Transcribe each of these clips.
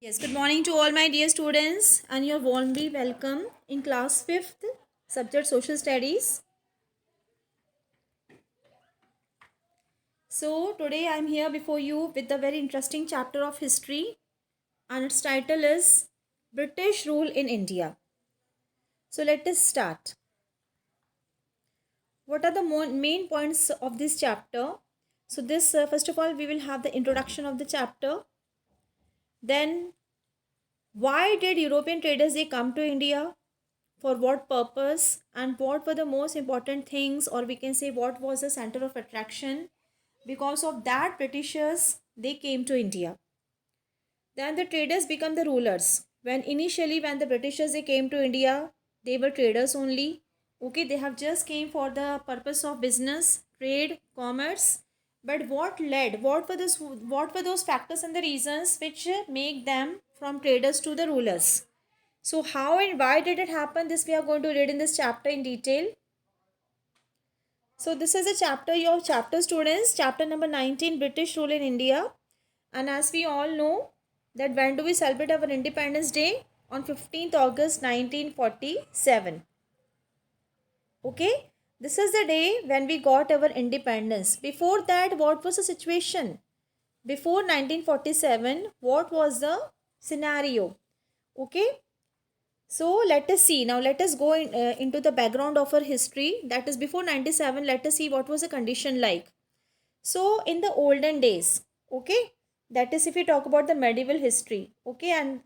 Yes, good morning to all my dear students, and you're warmly welcome in class 5th, subject Social Studies. So, today I'm here before you with a very interesting chapter of history, and its title is British Rule in India. So, let us start. What are the main points of this chapter? So, this first of all, we will have the introduction of the chapter. Then, why did European traders they come to India? For what purpose, and what were the most important things, or we can say what was the center of attraction because of that britishers they came to India. Then the traders become the rulers. When the britishers they came to India, they were traders only. Okay, they have just came for the purpose of business, trade, commerce. But what were those factors and the reasons which make them from traders to the rulers? So, how and why did it happen? This we are going to read in this chapter in detail. So, this is a chapter, your chapter students, chapter number 19, British Rule in India. And as we all know, that when do we celebrate our Independence Day? On 15th August 1947. Okay, this is the day when we got our independence. Before that, what was the situation? Before 1947, what was the scenario? Okay, so let us see. Now let us go into the background of our history. That is before 97. Let us see what was the condition like. So in the olden days, okay, that is if we talk about the medieval history, okay, and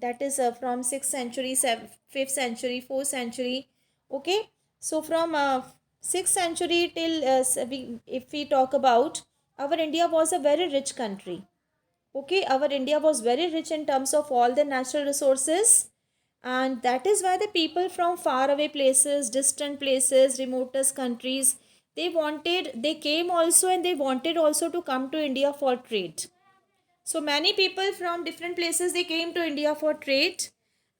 that is from 6th century, 5th century, 4th century, okay. So from 6th century till if we talk about, our India was a very rich country. Okay, our India was very rich in terms of all the natural resources, and that is why the people from far away places, distant places, remotest countries, they came also, and they wanted also to come to India for trade. So many people from different places they came to India for trade,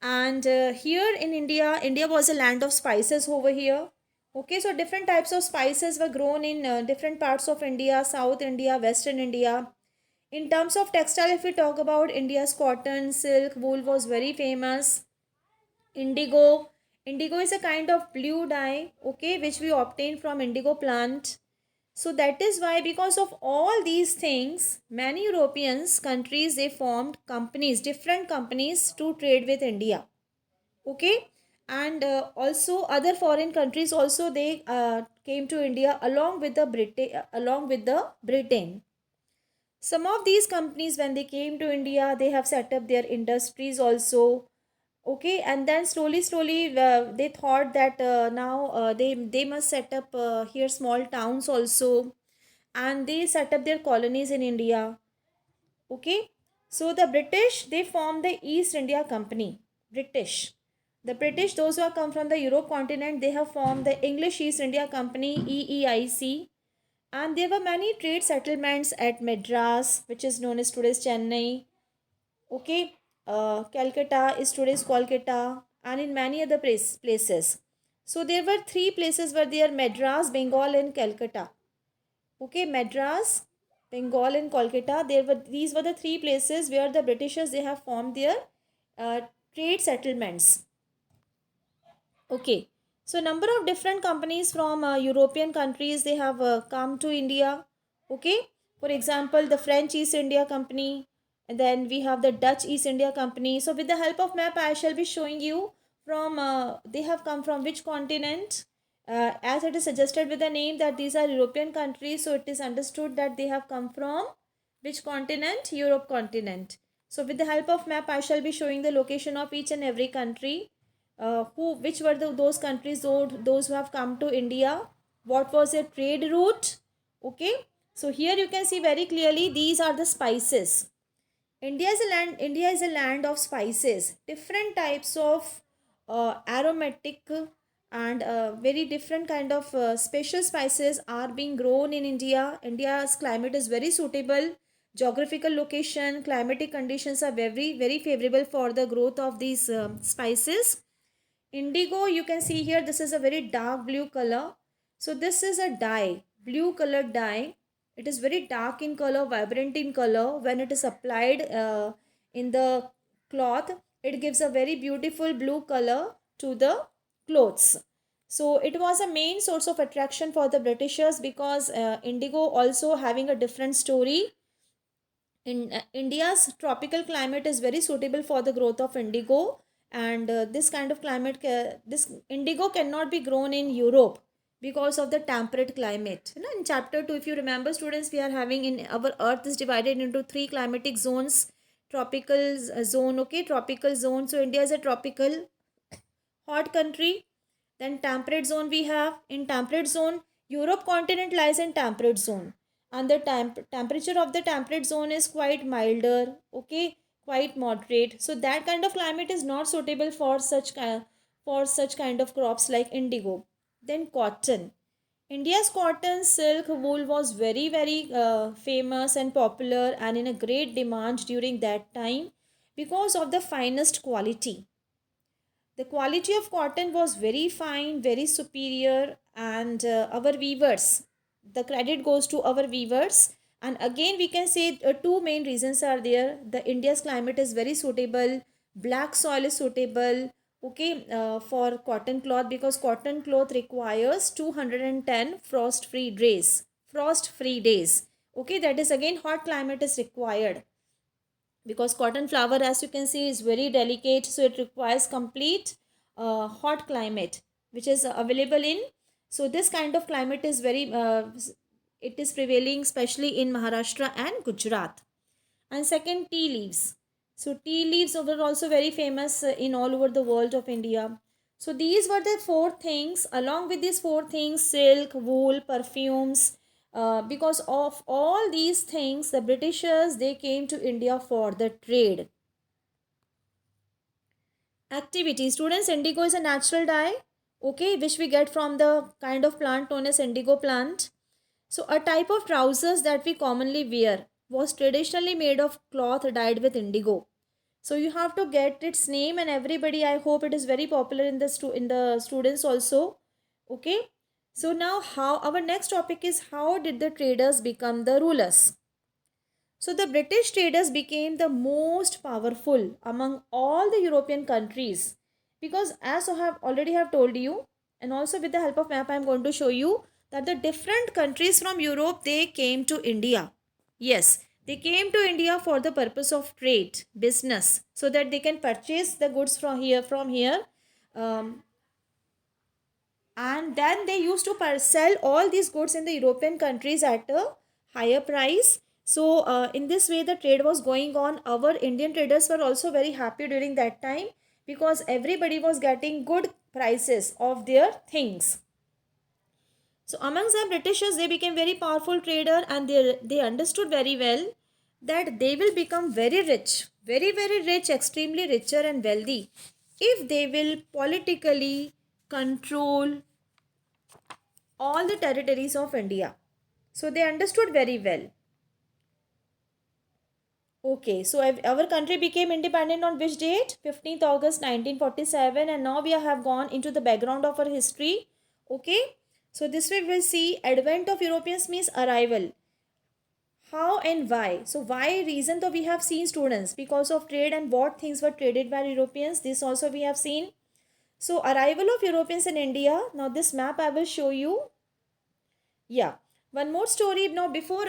and here in India was a land of spices over here. Okay, so different types of spices were grown in different parts of India, South India, Western India. In terms of textile, if we talk about India's cotton, silk, wool was very famous. Indigo. Indigo is a kind of blue dye, okay, which we obtain from indigo plant. So that is why, because of all these things, many Europeans countries they formed companies, different companies to trade with India. Okay, and also other foreign countries also they came to India along with the Britain. Some of these companies, when they came to India, they have set up their industries also. Okay, and then slowly, they thought that now they must set up here small towns also, and they set up their colonies in India. Okay, so the British they formed the East India Company. British, the British, those who have come from the Europe continent, they have formed the English East India Company, EEIC. And there were many trade settlements at Madras, which is known as today's Chennai. Okay, Calcutta is today's Kolkata, and in many other places. So there were three places were there: Madras, Bengal, and Calcutta. Okay, Madras, Bengal, and Kolkata. These were the three places where the Britishers they have formed their uh, trade settlements. Okay, so number of different companies from European countries they have come to India. Okay, for example, the French East India Company, and then we have the Dutch East India Company. So with the help of map, I shall be showing you from they have come from which continent. As it is suggested with the name that these are European countries, so it is understood that they have come from which continent? Europe continent. So with the help of map, I shall be showing the location of each and every country, who which were those countries, those who have come to India, what was their trade route. Okay, so here you can see very clearly these are the spices. India is a land of spices, different types of aromatic and very different kind of special spices are being grown in India. India's climate is very suitable. Geographical location, climatic conditions are very favorable for the growth of these spices. Indigo, you can see here, this is a very dark blue color. So this is a dye, blue colored dye. It is very dark in color, vibrant in color. When it is applied in the cloth. It gives a very beautiful blue color to the clothes. So it was a main source of attraction for the Britishers because indigo also having a different story. In India's tropical climate is very suitable for the growth of indigo, and this kind of climate, this indigo cannot be grown in Europe because of the temperate climate. You know, in chapter 2, if you remember, students, we are having in our earth is divided into three climatic zones. Tropical zone, okay, tropical zone. So India is a tropical hot country. Then temperate zone we have. In temperate zone, Europe continent lies in temperate zone, and the temperature of the temperate zone is quite milder, okay, quite moderate. So that kind of climate is not suitable for such kind of crops like indigo. Then cotton. India's cotton, silk, wool was very famous and popular and in a great demand during that time because of the finest quality. The quality of cotton was very fine, very superior, and our weavers, the credit goes to our weavers. And again, we can say two main reasons are there. The India's climate is very suitable, black soil is suitable, okay, for cotton cloth because cotton cloth requires 210 frost free days. Frost free days. Okay, that is again hot climate is required because cotton flower, as you can see, is very delicate, so it requires complete hot climate which is available in. So this kind of climate is very it is prevailing especially in Maharashtra and Gujarat. And second, tea leaves. So tea leaves were also very famous in all over the world of India. So these were the four things. Along with these four things, silk, wool, perfumes, because of all these things, the Britishers, they came to India for the trade. Activity. Students, indigo is a natural dye, okay, which we get from the kind of plant known as indigo plant. So a type of trousers that we commonly wear was traditionally made of cloth dyed with indigo. So you have to get its name, and everybody, I hope it is very popular in the students also. Okay. So now how our next topic is how did the traders become the rulers? So the British traders became the most powerful among all the European countries because as I have already have told you, and also with the help of map I am going to show you that the different countries from Europe, they came to India. Yes, they came to India for the purpose of trade, business, so that they can purchase the goods from here, um, and then they used to sell all these goods in the European countries at a higher price. So in this way the trade was going on. Our Indian traders were also very happy during that time because everybody was getting good prices of their things. So amongst the Britishers, they became very powerful trader, and they understood very well that they will become very rich, very rich, extremely richer and wealthy if they will politically control all the territories of India. So they understood very well. Okay, so our country became independent on which date? 15th August 1947, and now we have gone into the background of our history. Okay, so this way we will see advent of Europeans means arrival. How and why? So why reason though we have seen students because of trade and what things were traded by Europeans. This also we have seen. So arrival of Europeans in India. Now this map I will show you. Yeah, one more story now before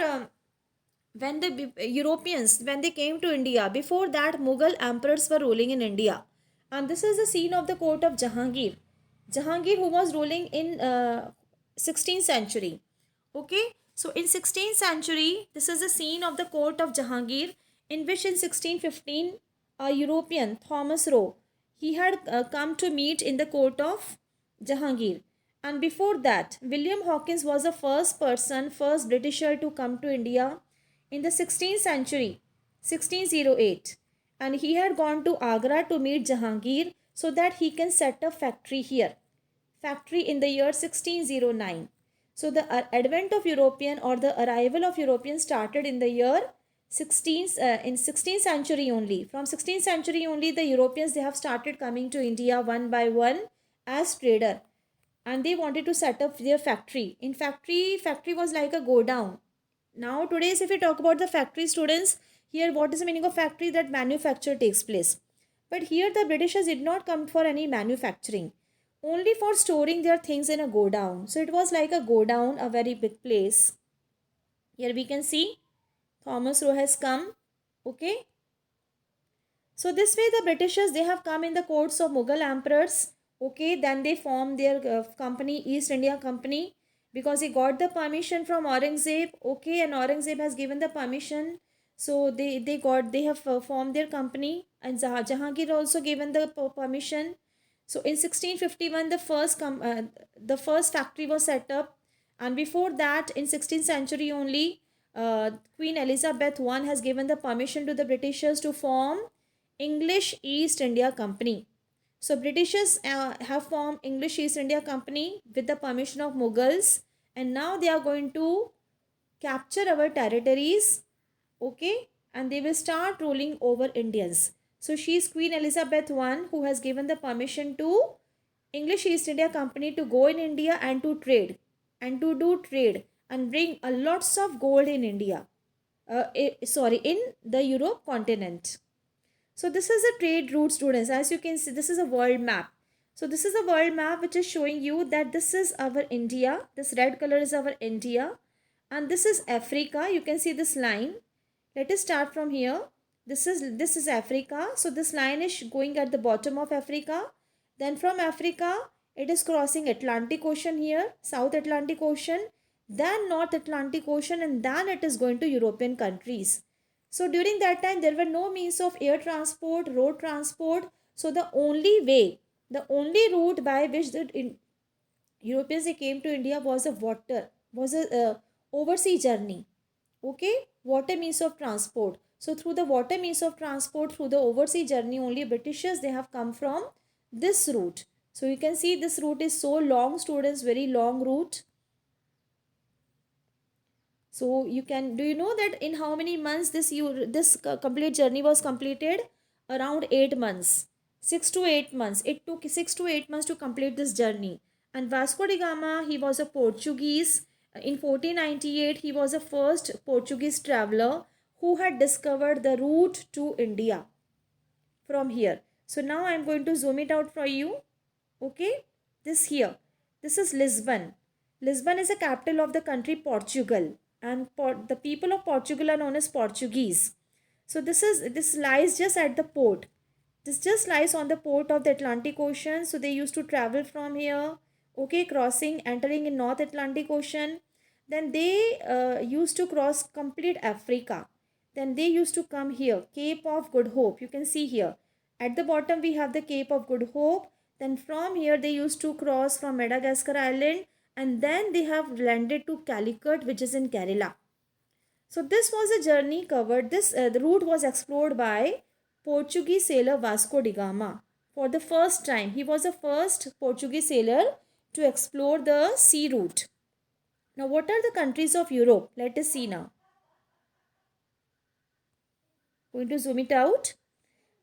when the Europeans, when they came to India, before that Mughal emperors were ruling in India, and this is the scene of the court of Jahangir. Jahangir, who was ruling in 16th century. Okay, so in 16th century this is the scene of the court of Jahangir, in which in 1615 a European, Thomas Roe, he had come to meet in the court of Jahangir. And before that, William Hawkins was the first person, first Britisher to come to India in the 16th century, 1608. And he had gone to Agra to meet Jahangir so that he can set a factory here. Factory in the year 1609. So the advent of European or the arrival of Europeans started in the year 16th century only. From 16th century only the Europeans, they have started coming to India one by one as trader, and they wanted to set up their factory. Factory was like a go down. Nowadays if we talk about the factory, students, Here, what is the meaning of factory? That manufacture takes place. But here the Britishers did not come for any manufacturing, only for storing their things in a godown. So it was like a godown, a very big place. Here we can see Thomas Roe has come. Okay. So this way the Britishers, they have come in the courts of Mughal emperors. Okay. Then they formed their company, East India Company, because he got the permission from Aurangzeb. Okay. And Aurangzeb has given the permission. So they have formed their company, and Jahangir also given the permission. So in 1651 the first factory was set up, and before that in 16th century only, Queen Elizabeth I has given the permission to the Britishers to form English East India Company. So Britishers have formed English East India Company with the permission of Mughals, and now they are going to capture our territories. Okay, and they will start ruling over Indians. So she is Queen Elizabeth I who has given the permission to English East India Company to go in India and to trade and to do trade and bring a lots of gold in India. In the Europe continent. So this is a trade route, students. As you can see, this is a world map. So this is a world map which is showing you that this is our India. This red color is our India. And this is Africa. You can see this line. Let us start from here. This is Africa. So this line is going at the bottom of Africa. Then from Africa, it is crossing Atlantic Ocean here, South Atlantic Ocean, then North Atlantic Ocean, and then it is going to European countries. So during that time, there were no means of air transport, road transport. So the only way, the only route by which the Europeans came to India was a overseas journey. Okay, water means of transport. So through the water means of transport, through the overseas journey, only Britishers, they have come from this route. So you can see this route is so long, students, very long route. So you can, do you know that in how many months this complete journey was completed? Around 8 months. 6 to 8 months. It took 6 to 8 months to complete this journey. And Vasco da Gama, he was a Portuguese. In 1498, he was the first Portuguese traveler who had discovered the route to India from here. So now I am going to zoom it out for you. Okay, this here. This is Lisbon. Lisbon is the capital of the country Portugal, and the people of Portugal are known as Portuguese. So this lies just at the port. This just lies on the port of the Atlantic Ocean. So they used to travel from here, okay, crossing, entering in North Atlantic Ocean. Then they used to cross complete Africa. Then they used to come here, Cape of Good Hope. You can see here. At the bottom we have the Cape of Good Hope. Then from here they used to cross from Madagascar Island, and then they have landed to Calicut, which is in Kerala. So this was a journey covered. The route was explored by Portuguese sailor Vasco da Gama. For the first time, he was the first Portuguese sailor to explore the sea route. Now, what are the countries of Europe? Let us see now. Going to zoom it out.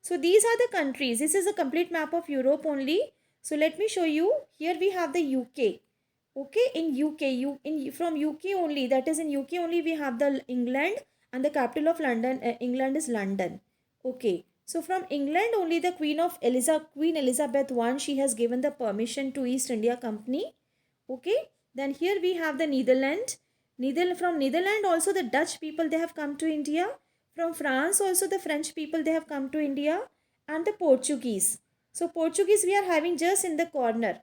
So these are the countries. This is a complete map of Europe only. So let me show you. Here we have the UK. Okay, in UK, from UK only, that is in UK only we have the England, and the capital of London, England is London. Okay, so from England only the Queen Elizabeth I, she has given the permission to East India Company. Okay, then here we have the Netherlands. From Netherlands also the Dutch people, they have come to India. From France also the French people, they have come to India, and the Portuguese. So Portuguese we are having just in the corner.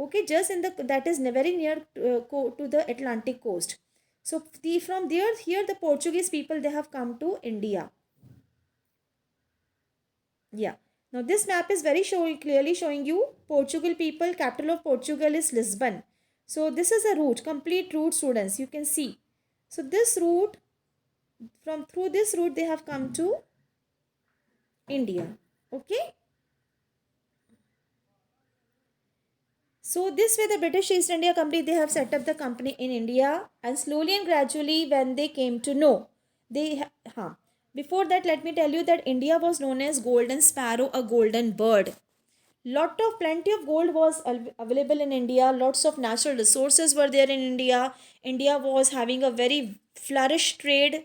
Okay, just in the, that is very near to the Atlantic coast. So from there, here the Portuguese people, they have come to India. Yeah. Now this map is very clearly showing you Portugal people, capital of Portugal is Lisbon. So this is a route, complete route, students, you can see. So this route, through this route they have come to India. Okay. So this way the British East India Company, they have set up the company in India, and slowly and gradually when they came to know, before that let me tell you that India was known as Golden Sparrow, a golden bird. Plenty of gold was available in India. Lots of natural resources were there in India. India was having a very flourished trade.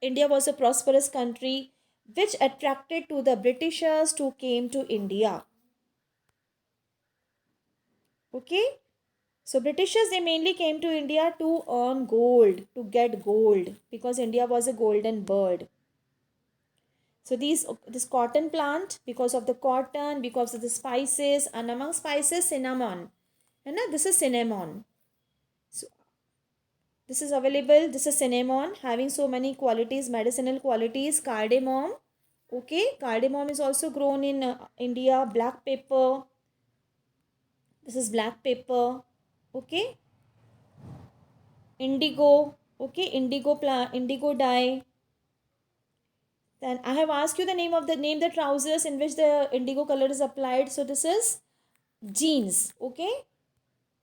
India was a prosperous country which attracted to the Britishers to came to India. Okay. So Britishers, they mainly came to India to earn gold, to get gold, because India was a golden bird. So this cotton plant, because of the cotton, because of the spices, and among spices, cinnamon. And this is cinnamon. So this is available. This is cinnamon, having so many qualities, medicinal qualities. Cardamom. Okay, cardamom is also grown in India. Black pepper. This is black pepper. Okay, indigo. Okay, indigo plant, indigo dye. Then I have asked you the name the trousers in which the indigo color is applied. So this is jeans. Okay,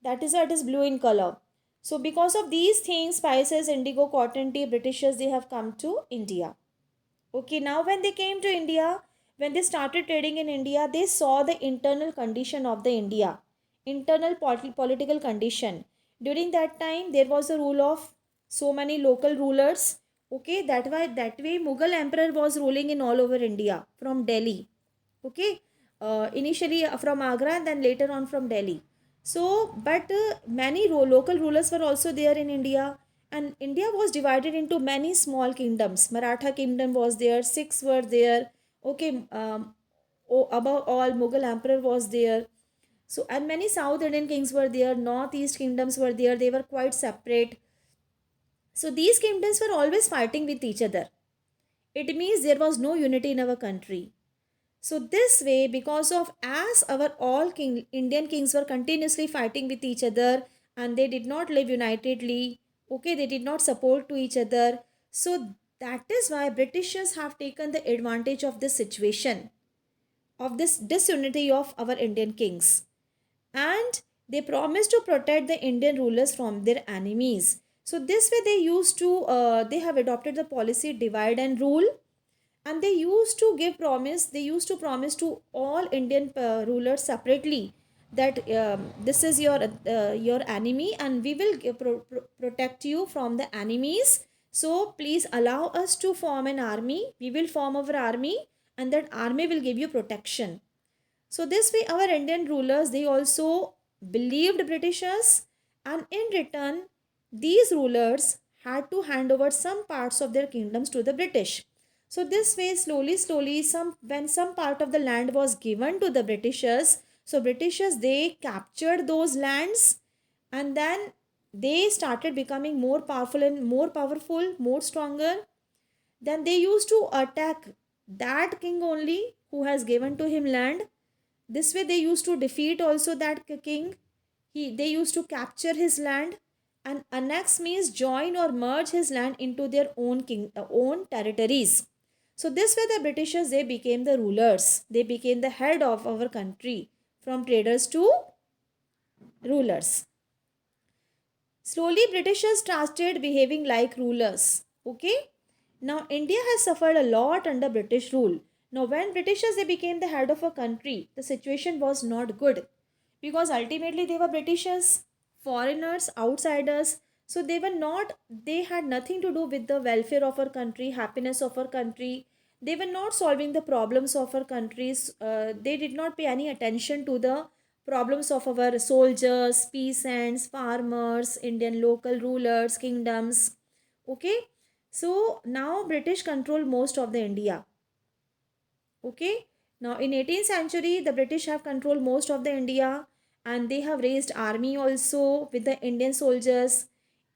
that is why it is blue in color. So because of these things, spices, indigo, cotton tea, Britishers, they have come to India. Okay, now when they came to India, when they started trading in India, they saw the internal condition of the India, internal political condition. During that time, there was a rule of so many local rulers. Okay, that way Mughal emperor was ruling in all over India from Delhi. Okay, initially from Agra and then later on from Delhi. So, but many local rulers were also there in India, and India was divided into many small kingdoms. Maratha kingdom was there, Sikhs were there. Okay, above all, Mughal emperor was there. So, and many South Indian kings were there. Northeast kingdoms were there. They were quite separate. So, these kingdoms were always fighting with each other. It means there was no unity in our country. So this way, because of as our all Indian kings were continuously fighting with each other and they did not live unitedly, okay, they did not support to each other. So that is why Britishers have taken the advantage of this situation, of this disunity of our Indian kings. And they promised to protect the Indian rulers from their enemies. So this way they have adopted the policy divide and rule, and they used to promise to all Indian rulers separately that this is your enemy and we will protect you from the enemies. So please allow us to form an army. We will form our army, and that army will give you protection. So this way our Indian rulers, they also believed Britishers, and in return these rulers had to hand over some parts of their kingdoms to the British. So this way slowly some when some part of the land was given to the Britishers, so Britishers, they captured those lands, and then they started becoming more powerful, more stronger. Then they used to attack that king only who has given to him land. This way they used to defeat also that king. They used to capture his land, and annex means join or merge his land into their own territories. So this way the Britishers, they became the rulers. They became the head of our country, from traders to rulers. Slowly Britishers started behaving like rulers. Okay. Now India has suffered a lot under British rule. Now when Britishers, they became the head of a country, the situation was not good, because ultimately they were Britishers, foreigners, outsiders. So they had nothing to do with the welfare of our country, happiness of our country. They were not solving the problems of our countries. They did not pay any attention to the problems of our soldiers, peasants, farmers, Indian local rulers, kingdoms. Okay, so now British control most of the India. Okay, now in 18th century, the British have controlled most of the India, and they have raised army also with the Indian soldiers.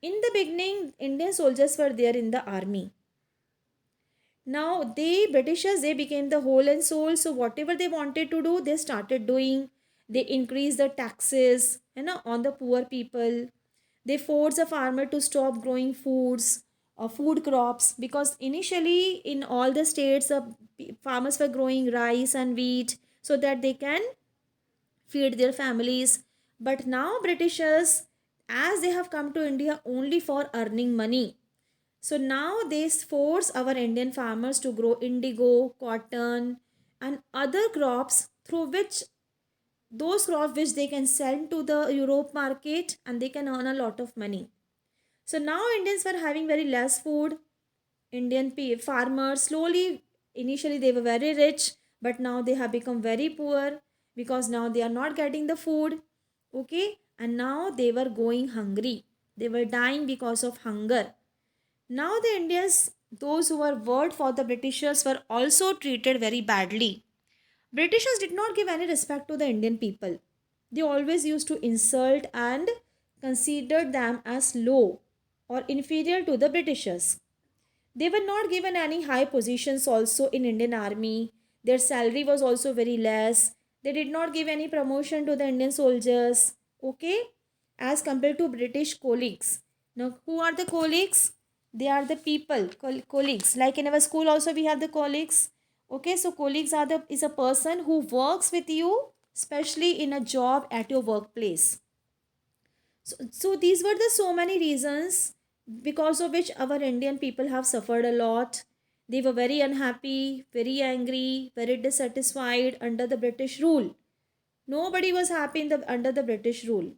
In the beginning, Indian soldiers were there in the army. Now they Britishers, they became the whole and soul. So whatever they wanted to do, they started doing. They increased the taxes, on the poor people. They forced the farmer to stop growing foods or food crops, because initially in all the states, farmers were growing rice and wheat so that they can feed their families. But now Britishers, as they have come to India only for earning money, so now they force our Indian farmers to grow indigo, cotton, and other crops, through which those crops which they can sell to the Europe market, and they can earn a lot of money. So now Indians were having very less food. farmers slowly, initially they were very rich, but now they have become very poor because now they are not getting the food. Okay, and now they were going hungry. They were dying because of hunger. Now the Indians, those who were worked for the Britishers, were also treated very badly. Britishers did not give any respect to the Indian people. They always used to insult and considered them as low or inferior to the Britishers. They were not given any high positions also in Indian army. Their salary was also very less. They did not give any promotion to the Indian soldiers. Okay? As compared to British colleagues. Now, who are the colleagues? They are the people, colleagues. Like in our school also we have the colleagues. Okay, so colleagues are the is a person who works with you, especially in a job at your workplace. So these were the so many reasons because of which our Indian people have suffered a lot. They were very unhappy, very angry, very dissatisfied under the British rule. Nobody was happy under the British rule.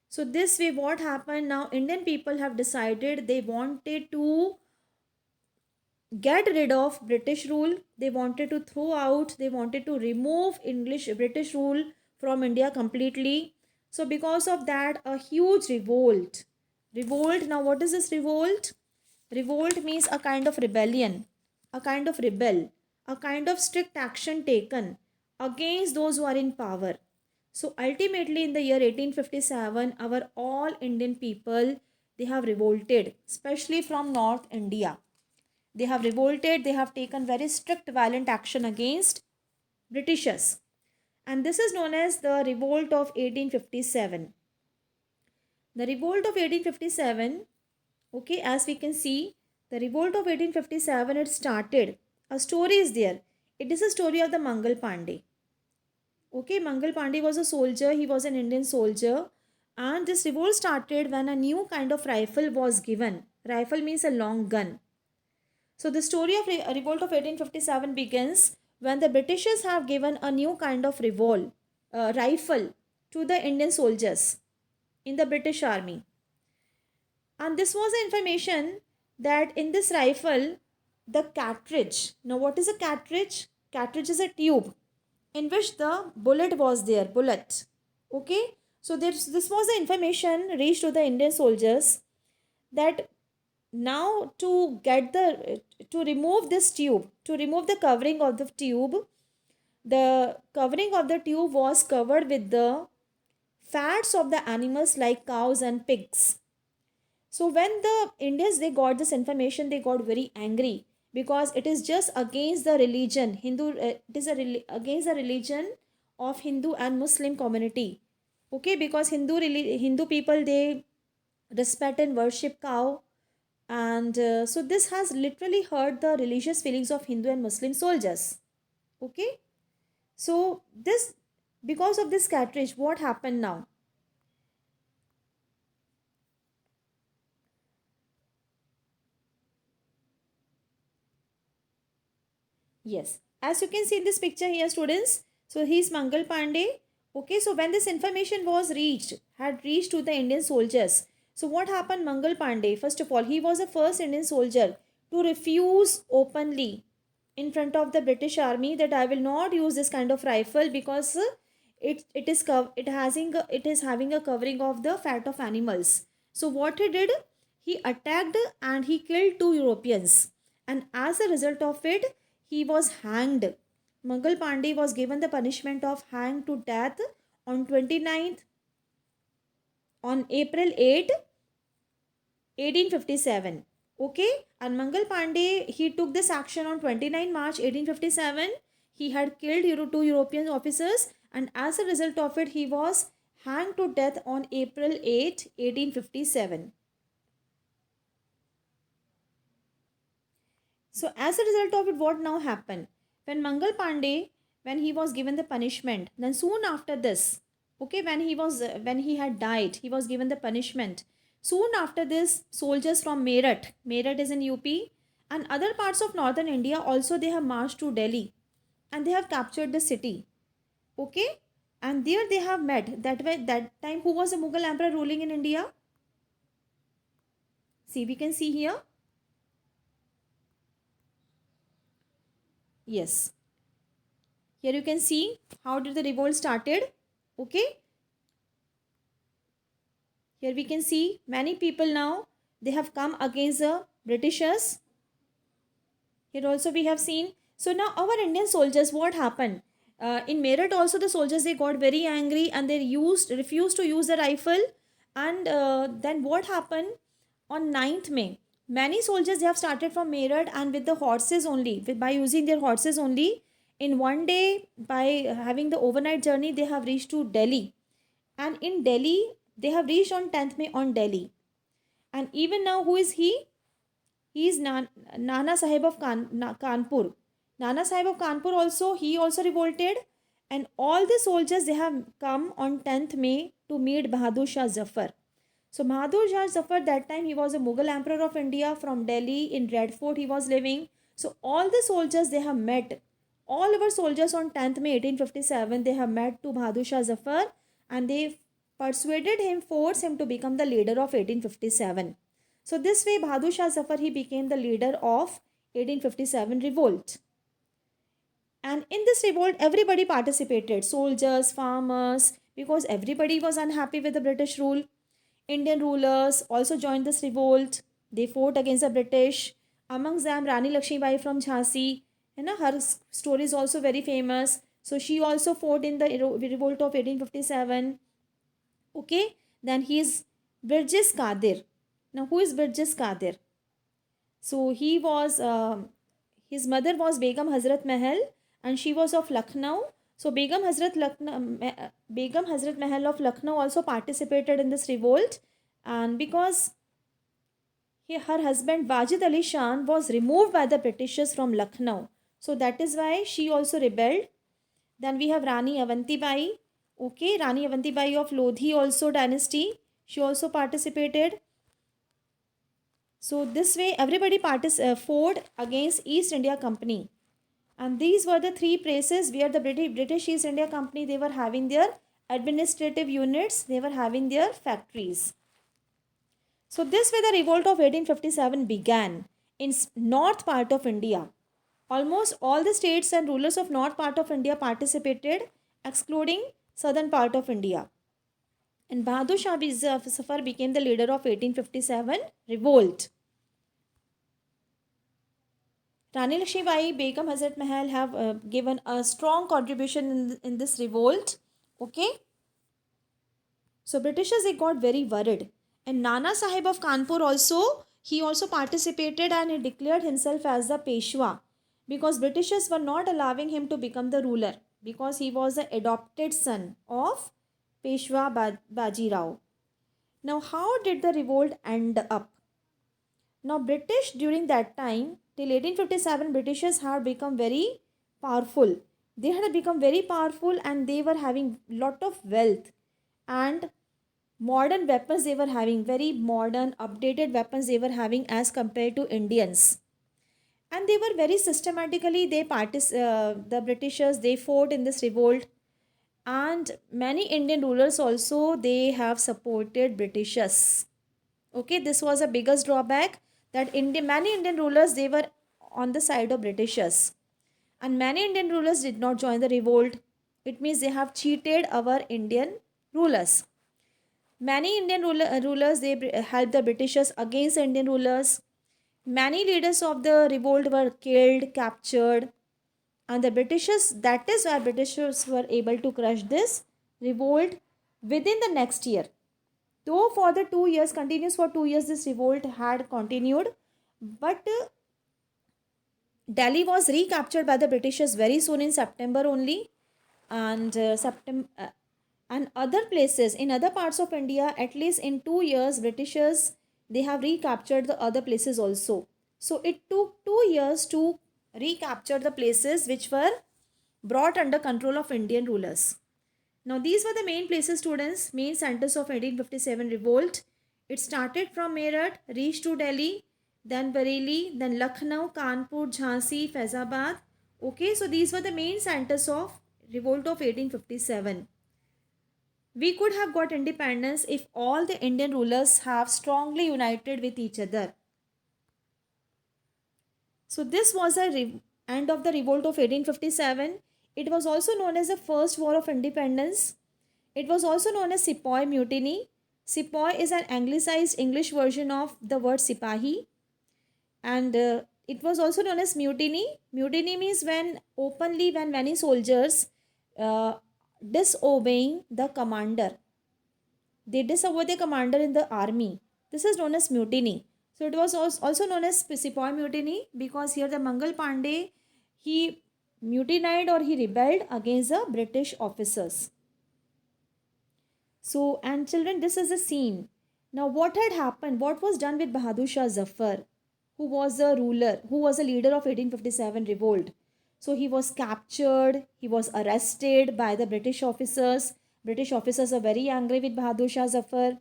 So this way what happened now, Indian people have decided they wanted to get rid of British rule. They wanted to throw out, they wanted to remove British rule from India completely. So because of that, a huge revolt. Now what is this revolt? Revolt means a kind of rebellion, a kind of rebel, a kind of strict action taken against those who are in power. So ultimately in the year 1857, our all Indian people, they have revolted, especially from North India. They have revolted, they have taken very strict violent action against Britishers. And this is known as the Revolt of 1857. The Revolt of 1857, okay, as we can see, the Revolt of 1857, it started. A story is there. It is a story of the Mangal Pandey. Okay, Mangal Pandey was a soldier, he was an Indian soldier. And this revolt started when a new kind of rifle was given. Rifle means a long gun. So the story of revolt of 1857 begins when the Britishers have given a new kind of rifle to the Indian soldiers in the British army. And this was the information that in this rifle, the cartridge. Now what is a cartridge? Cartridge is a tube in which the bullet was there. Bullet. Okay. So this was the information reached to the Indian soldiers that now to remove this tube, to remove the covering of the covering of the tube was covered with the fats of the animals like cows and pigs. So when the Indians they got this information, they got very angry because it is just against the religion it is against the religion of Hindu and Muslim community. Okay, because Hindu people they respect and worship cow, and so this has literally hurt the religious feelings of Hindu and Muslim soldiers. Okay, so this, because of this cartridge, what happened now? Yes, as you can see in this picture here, students. So he's Mangal Pandey. Okay, so when this information had reached to the Indian soldiers. So what happened, Mangal Pandey? First of all, he was the first Indian soldier to refuse openly in front of the British army that I will not use this kind of rifle because it is having a covering of the fat of animals. So what he did, he attacked and he killed two Europeans, and as a result of it, he was hanged. Mangal Pandey was given the punishment of hanged to death on 29th on April 8, 1857. Okay, and Mangal Pandey he took this action on 29 March 1857. He had killed two European officers, and as a result of it, he was hanged to death on April 8, 1857. So as a result of it, what now happened? When Mangal Pandey, when he was given the punishment, then soon after this, okay, when he had died, he was given the punishment. Soon after this, soldiers from Meerut is in UP, and other parts of northern India also they have marched to Delhi, and they have captured the city. Okay, and there they have met. That time, who was the Mughal emperor ruling in India? See, we can see here. Yes, here you can see how did the revolt started. Okay, here we can see many people now, they have come against the Britishers. Here also we have seen. So now our Indian soldiers, what happened? In Meerut also the soldiers, they got very angry and they refused to use the rifle. And then what happened on 9th May? Many soldiers, they have started from Meerut and with the horses only, by using their horses only. In one day, by having the overnight journey, they have reached to Delhi. And in Delhi, they have reached on 10th May on Delhi. And even now, who is he? He is Nana Sahib of Kanpur. Nana Sahib of Kanpur also, he also revolted. And all the soldiers, they have come on 10th May to meet Bahadur Shah Zafar. So Bahadur Shah Zafar, that time he was a Mughal emperor of India. From Delhi in Red Fort he was living. So all the soldiers, they have met. All our soldiers on 10th May 1857, they have met to Bahadur Shah Zafar and they persuaded him, forced him to become the leader of 1857. So this way Bahadur Shah Zafar, he became the leader of 1857 revolt. And in this revolt, everybody participated, soldiers, farmers, because everybody was unhappy with the British rule. Indian rulers also joined this revolt. They fought against the British. Amongst them, Rani Lakshmibai from Jhansi. You know, her story is also very famous. So she also fought in the revolt of 1857. Okay, then he is Birjis Qadir. Now, who is Birjis Qadir? So he was, his mother was Begum Hazrat Mahal and she was of Lucknow. So Begum Hazrat Mahal of Lucknow also participated in this revolt, and because her husband Wajid Ali Shan was removed by the Britishers from Lucknow, so that is why she also rebelled. Then we have Rani Avanti Bai. Okay, Rani Avanti Bai of Lodhi also dynasty. She also participated. So this way everybody fought against East India Company. And these were the three places where the British East India Company, they were having their administrative units, they were having their factories. So this way the revolt of 1857 began in north part of India. Almost all the states and rulers of north part of India participated, excluding southern part of India. And Bahadur Shah Zafar became the leader of 1857 revolt. Rani Lakshmibai, Begum Hazrat Mahal have given a strong contribution in this revolt. Okay. So Britishers, they got very worried. And Nana Sahib of Kanpur also, he also participated and he declared himself as the Peshwa. Because Britishers were not allowing him to become the ruler. Because he was the adopted son of Peshwa Baji Rao. Now how did the revolt end up? Now British during that time, till 1857, Britishers had become very powerful. They had become very powerful and they were having lot of wealth and modern weapons they were having, very modern updated weapons they were having as compared to Indians. And they were very systematically, the Britishers, they fought in this revolt. And many Indian rulers also, they have supported Britishers. Okay, this was the biggest drawback, that many Indian rulers, they were on the side of Britishers. And many Indian rulers did not join the revolt. It means they have cheated our Indian rulers. Many Indian rulers, they helped the Britishers against Indian rulers. Many leaders of the revolt were killed, captured. And the Britishers, that is why Britishers were able to crush this revolt within the next year. Though for the 2 years, continuous for 2 years, this revolt had continued. But Delhi was recaptured by the Britishers very soon in September only. And and other places in other parts of India, at least in 2 years, Britishers, they have recaptured the other places also. So it took 2 years to recapture the places which were brought under control of Indian rulers. Now these were the main places, students, main centers of 1857 revolt. It started from Meerut, reached to Delhi, then Bareilly, then Lucknow, Kanpur, Jhansi, Faizabad. Okay, so these were the main centers of revolt of 1857. We could have got independence if all the Indian rulers have strongly united with each other. So this was end of the revolt of 1857. It was also known as the First War of Independence. It was also known as Sepoy Mutiny. Sepoy is an anglicized English version of the word Sipahi, and it was also known as mutiny. Mutiny means when many soldiers uh, disobeying the commander, they disobey the commander in the army. This is known as mutiny. So it was also known as Sepoy Mutiny, because here the Mangal Pandey, he mutinied or he rebelled against the British officers. So, and children, this is a scene. Now, what had happened? What was done with Bahadur Shah Zafar, who was a ruler, who was a leader of 1857 revolt? So, he was captured, he was arrested by the British officers. British officers are very angry with Bahadur Shah Zafar.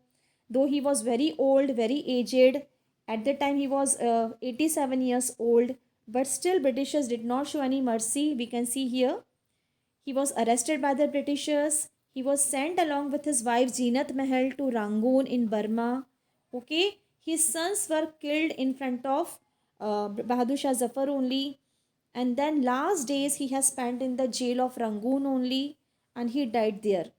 Though he was very old, very aged, at that time he was 87 years old, but still Britishers did not show any mercy. We can see here he was arrested by the Britishers. He was sent along with his wife Jeenat Mahal to Rangoon in Burma. Okay, his sons were killed in front of Bahadur Shah Zafar only. And then last days he has spent in the jail of Rangoon only, and he died there.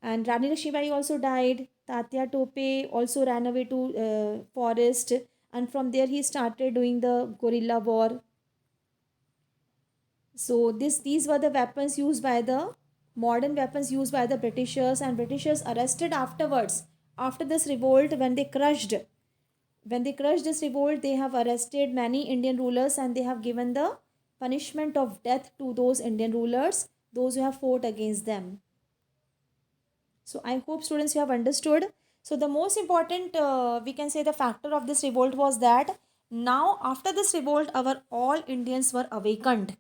And Rani Lakshmibai also died. Tatya Tope also ran away to forest, and from there he started doing the guerrilla war. So these were the weapons used by the modern weapons used by the Britishers, and Britishers arrested afterwards. After this revolt, when they crushed this revolt, they have arrested many Indian rulers, and they have given the punishment of death to those Indian rulers, those who have fought against them. So I hope students you have understood. So the most important, we can say, the factor of this revolt was that now after this revolt, our all Indians were awakened.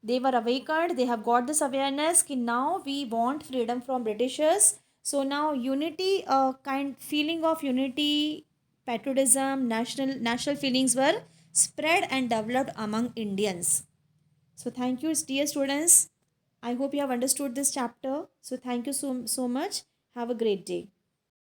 They were awakened. They have got this awareness कि now we want freedom from Britishers. So now unity, kind feeling of unity, patriotism, national feelings were spread and developed among Indians. So thank you, dear students. I hope you have understood this chapter. So thank you so much. Have a great day.